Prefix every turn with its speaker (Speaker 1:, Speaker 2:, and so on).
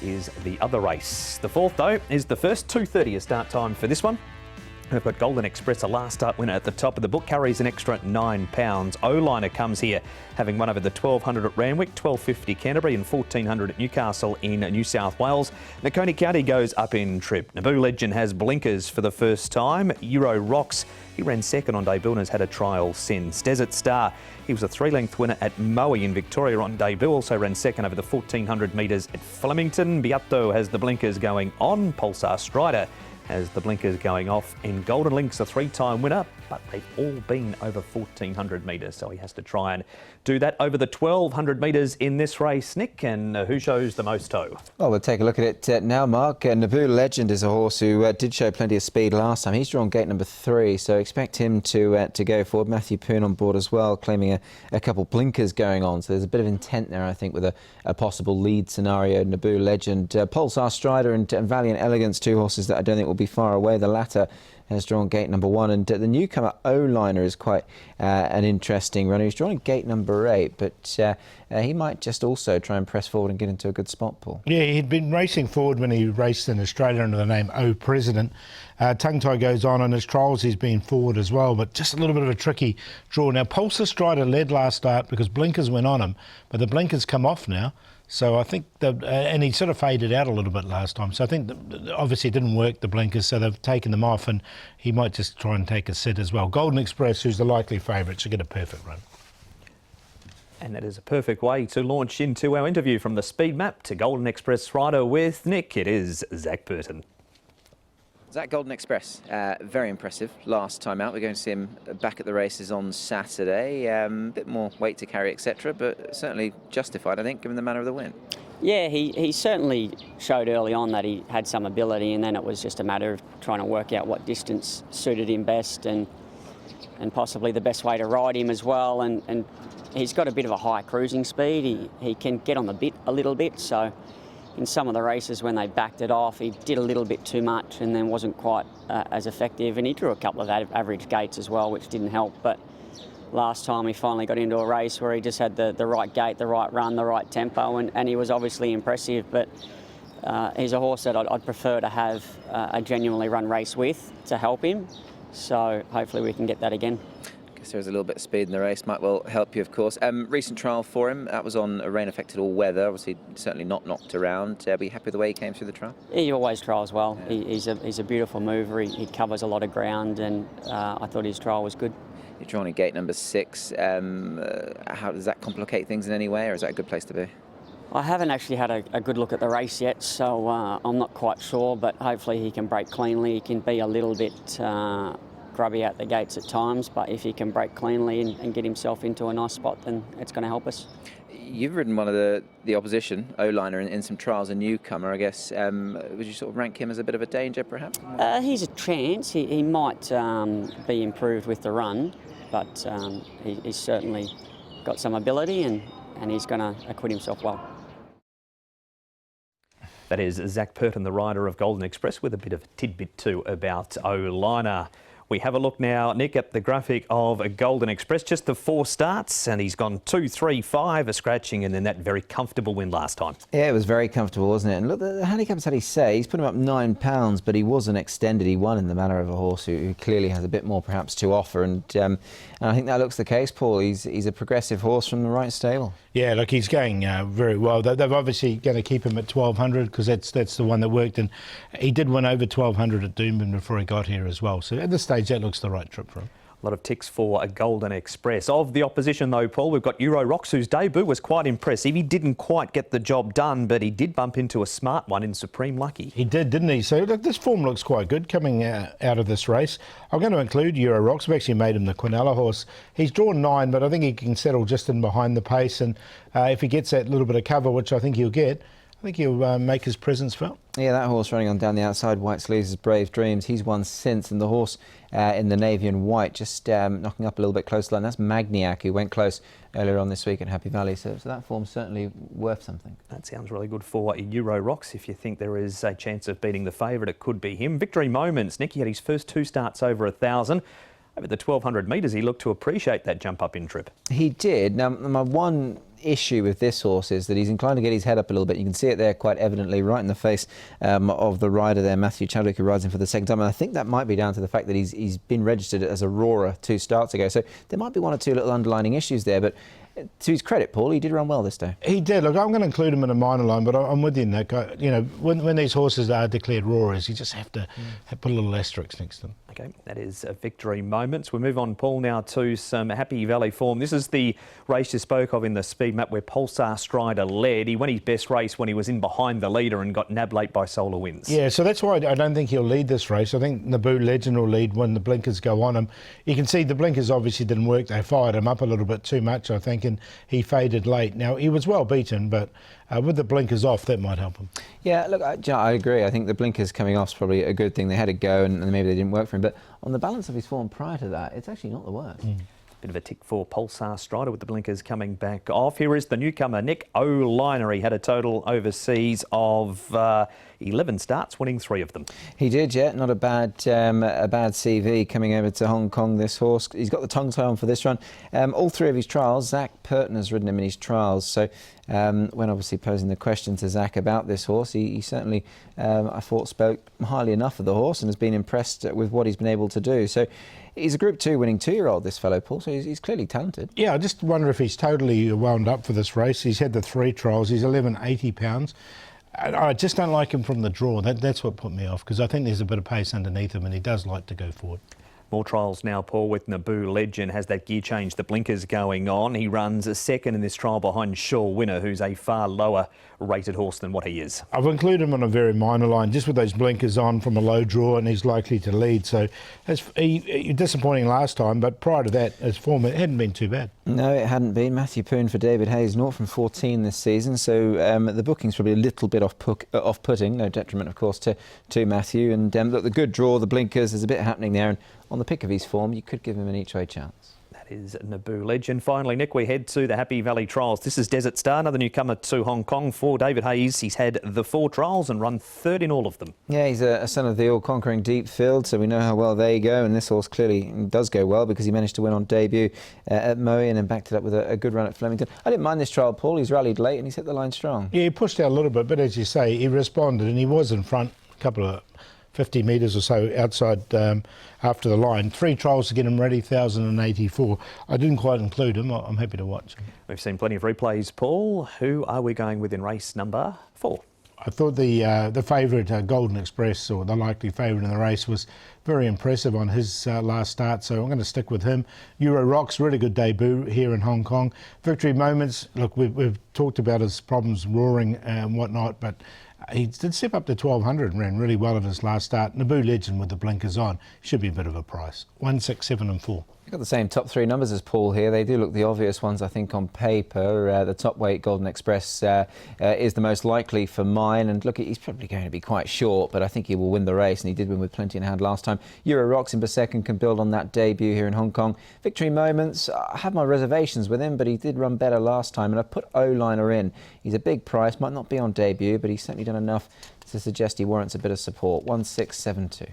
Speaker 1: is the other race. The fourth, though, is the first 2:30 a start time for this one. We've got Golden Express, a last start winner at the top of the book, carries an extra £9. O-Liner comes here, having won over the 1200 at Randwick, 1250 Canterbury and 1400 at Newcastle in New South Wales. Nakoni County goes up in trip. Naboo Legend has blinkers for the first time. Euro Rocks, he ran second on debut and has had a trial since. Desert Star, he was a 3-length winner at Moe in Victoria on debut, also ran second over the 1400 metres at Flemington. Beato has the blinkers going on. Pulsar Strider has the blinkers going off, and Golden Link's a 3-time winner, but they've all been over 1400 metres, so he has to try and do that over the 1200 metres in this race. Nick, and who shows the most toe?
Speaker 2: Well, we'll take a look at it now, Mark. Naboo Legend is a horse who did show plenty of speed last time. He's drawn gate number 3, so expect him to go forward. Matthew Poon on board as well, claiming a couple blinkers going on, so there's a bit of intent there, I think, with a possible lead scenario. Naboo Legend, Pulsar Strider and Valiant Elegance, two horses that I don't think will be far away. The latter has drawn gate number 1, and the newcomer O-Liner is quite an interesting runner. He's drawn gate number 8, but he might just also try and press forward and get into a good spot, Paul.
Speaker 3: Yeah, he'd been racing forward when he raced in Australia under the name O President. Tongue Tie goes on, and his trials he's been forward as well, but just a little bit of a tricky draw. Now, Pulsar Strider led last start because blinkers went on him, but the blinkers come off now. So I think, and he sort of faded out a little bit last time. So I think obviously it didn't work, the blinkers, so they've taken them off, and he might just try and take a sit as well. Golden Express, who's the likely favourite, should get a perfect run.
Speaker 1: And that is a perfect way to launch into our interview from the speed map to Golden Express rider with Nick. It is Zach Burton.
Speaker 4: Zach, Golden Express, very impressive last time out. We're going to see him back at the races on Saturday. A bit more weight to carry, etc., but certainly justified, I think, given the manner of the win.
Speaker 5: Yeah, he certainly showed early on that he had some ability, and then it was just a matter of trying to work out what distance suited him best and possibly the best way to ride him as well. And he's got a bit of a high cruising speed. He can get on the bit a little bit, so in some of the races when they backed it off, he did a little bit too much and then wasn't quite as effective. And he drew a couple of average gates as well, which didn't help. But last time he finally got into a race where he just had the right gate, the right run, the right tempo, and he was obviously impressive. But he's a horse that I'd prefer to have a genuinely run race with to help him. So hopefully we can get that again.
Speaker 4: There's a little bit of speed in the race, might well help you, of course. Recent trial for him, that was on a rain-affected all-weather, obviously certainly not knocked around. Are you happy with the way he came through the trial?
Speaker 5: He always trials well. Yeah. He's a beautiful mover. He covers a lot of ground, and I thought his trial was good.
Speaker 4: You're drawn in gate number 6. How does that complicate things in any way, or is that a good place to be?
Speaker 5: I haven't actually had a good look at the race yet, so I'm not quite sure, but hopefully he can break cleanly. He can be a little bit grubby out the gates at times, but if he can break cleanly and get himself into a nice spot, then it's going to help us.
Speaker 4: You've ridden one of the opposition, O-Liner, in some trials, a newcomer, I guess. Would you sort of rank him as a bit of a danger, perhaps?
Speaker 5: He's a chance. He might be improved with the run, but he's certainly got some ability, and he's going to acquit himself well.
Speaker 1: That is Zach Burton, the rider of Golden Express, with a bit of a tidbit too about O-Liner. We have a look now, Nick, at the graphic of a Golden Express. Just the 4 starts, and he's gone 2, 3, 5, a scratching, and then that very comfortable win last time.
Speaker 2: Yeah, it was very comfortable, wasn't it? And look, the handicap's had his say. He's put him up £9, but he wasn't extended. He won in the manner of a horse who clearly has a bit more perhaps to offer, and I think that looks the case, Paul. He's a progressive horse from the right stable. Yeah,
Speaker 3: look, he's going very well. They're obviously going to keep him at 1200 because that's the one that worked, and he did win over 1200 at Doomben before he got here as well. So at this stage, that looks the right trip for him.
Speaker 1: A lot of ticks for a Golden Express. Of the opposition though, Paul, we've got Euro Rocks, whose debut was quite impressive. He didn't quite get the job done, but he did bump into a smart one in Supreme Lucky.
Speaker 3: He did, didn't he? So look, this form looks quite good coming out of this race. I'm going to include Euro Rocks. I've actually made him the Quinella horse. He's drawn 9, but I think he can settle just in behind the pace, and if he gets that little bit of cover, which I think he'll get, I think he'll make his presence felt.
Speaker 2: Yeah, that horse running on down the outside, White Sleeves' Brave Dreams. He's won since, and the horse in the navy and white just knocking up a little bit close to line. That's Magniac, who went close earlier on this week at Happy Valley. So that form's certainly worth something.
Speaker 1: That sounds really good for Euro Rocks. If you think there is a chance of beating the favourite, it could be him. Victory Moments. Nicky had his first 2 starts over 1,000. Over the 1,200 metres, he looked to appreciate that jump up in trip.
Speaker 2: He did. Now, my one issue with this horse is that he's inclined to get his head up a little bit. You can see it there quite evidently, right in the face of the rider there, Matthew Chadwick, who rides him for the second time. And I think that might be down to the fact that he's been registered as a roarer 2 starts ago. So there might be 1 or 2 little underlining issues there, but to his credit, Paul, he did run well this day.
Speaker 3: He did. Look, I'm going to include him in a minor line, but I'm with you, Nick. You know, when these horses are declared roarers, you just have to put a little asterisk next to them.
Speaker 1: Okay, that is Victory Moments. We move on, Paul, now to some Happy Valley form. This is the race you spoke of in the speed map where Pulsar Strider led. He won his best race when he was in behind the leader and got nabbed late by Solar Winds.
Speaker 3: Yeah, so that's why I don't think he'll lead this race. I think Naboo Legend will lead when the blinkers go on him. You can see the blinkers obviously didn't work. They fired him up a little bit too much, I think, and he faded late. Now, he was well beaten, but with the blinkers off, that might help him.
Speaker 2: Yeah, look, I agree. I think the blinkers coming off is probably a good thing. They had a go and maybe they didn't work for him. But on the balance of his form prior to that, it's actually not the worst.
Speaker 1: Bit of a tick for Pulsar Strider with the blinkers coming back off. Here is the newcomer, Nick O'Liner. He had a total overseas of 11 starts, winning 3 of them.
Speaker 2: He did, yeah. Not a bad CV coming over to Hong Kong, this horse. He's got the tongue tie on for this run. All 3 of his trials, Zach Purton has ridden him in his trials. So when obviously posing the question to Zach about this horse, he certainly, I thought, spoke highly enough of the horse and has been impressed with what he's been able to do. So he's a Group 2 winning 2-year-old, this fellow, Paul, so he's clearly talented.
Speaker 3: Yeah, I just wonder if he's totally wound up for this race. He's had the 3 trials. He's 1180 pounds. I just don't like him from the draw. That's what put me off, because I think there's a bit of pace underneath him and he does like to go forward.
Speaker 1: More trials now, Paul, with Naboo Legend. Has that gear change, the blinkers going on. He runs a second in this trial behind Sure Winner, who's a far lower rated horse than what he is.
Speaker 3: I've included him on a very minor line, just with those blinkers on from a low draw, and he's likely to lead. So he disappointing last time, but prior to that, his form, it hadn't been too bad.
Speaker 2: No, it hadn't been. Matthew Poon for David Hayes, 0 from 14 this season. So the booking's probably a little bit off-putting, no detriment, of course, to Matthew. And look, the good draw, the blinkers, there's a bit happening there. And on the pick of his form, you could give him an each-way chance.
Speaker 1: That is Naboo Legend. Finally, Nick, we head to the Happy Valley Trials. This is Desert Star, another newcomer to Hong Kong for David Hayes. He's had the 4 trials and run 3rd in all of them. Yeah, he's a son of the all-conquering Deep Field, so we know how well they go, and this horse clearly does go well because he managed to win on debut at Moe and then backed it up with a good run at Flemington. I didn't mind this trial, Paul. He's rallied late and he's hit the line strong. Yeah,
Speaker 3: he pushed out a little bit, but as you say, he responded and he was in front a couple of 50 metres or so outside after the line. 3 trials to get him ready, 1,084. I didn't quite include him. I'm happy to watch him.
Speaker 1: We've seen plenty of replays, Paul. Who are we going with in race number 4?
Speaker 3: I thought the favourite, Golden Express, or the likely favourite in the race, was very impressive on his last start, so I'm going to stick with him. Euro Rocks, really good debut here in Hong Kong. Victory Moments, look, we've talked about his problems roaring and whatnot, but he did step up to 1,200 and ran really well at his last start. Naboo Legend with the blinkers on should be a bit of a price. 1, 6, 7 and 4.
Speaker 2: You've got the same top 3 numbers as Paul here. They do look the obvious ones, I think, on paper. The top weight, Golden Express, is the most likely for mine. And look, he's probably going to be quite short, but I think he will win the race, and he did win with plenty in hand last time. Euro Rocks in per second can build on that debut here in Hong Kong. Victory Moments, I have my reservations with him, but he did run better last time, and I put O-Liner in. He's a big price, might not be on debut, but he's certainly done enough to suggest he warrants a bit of support. 1, 6, 7, 2.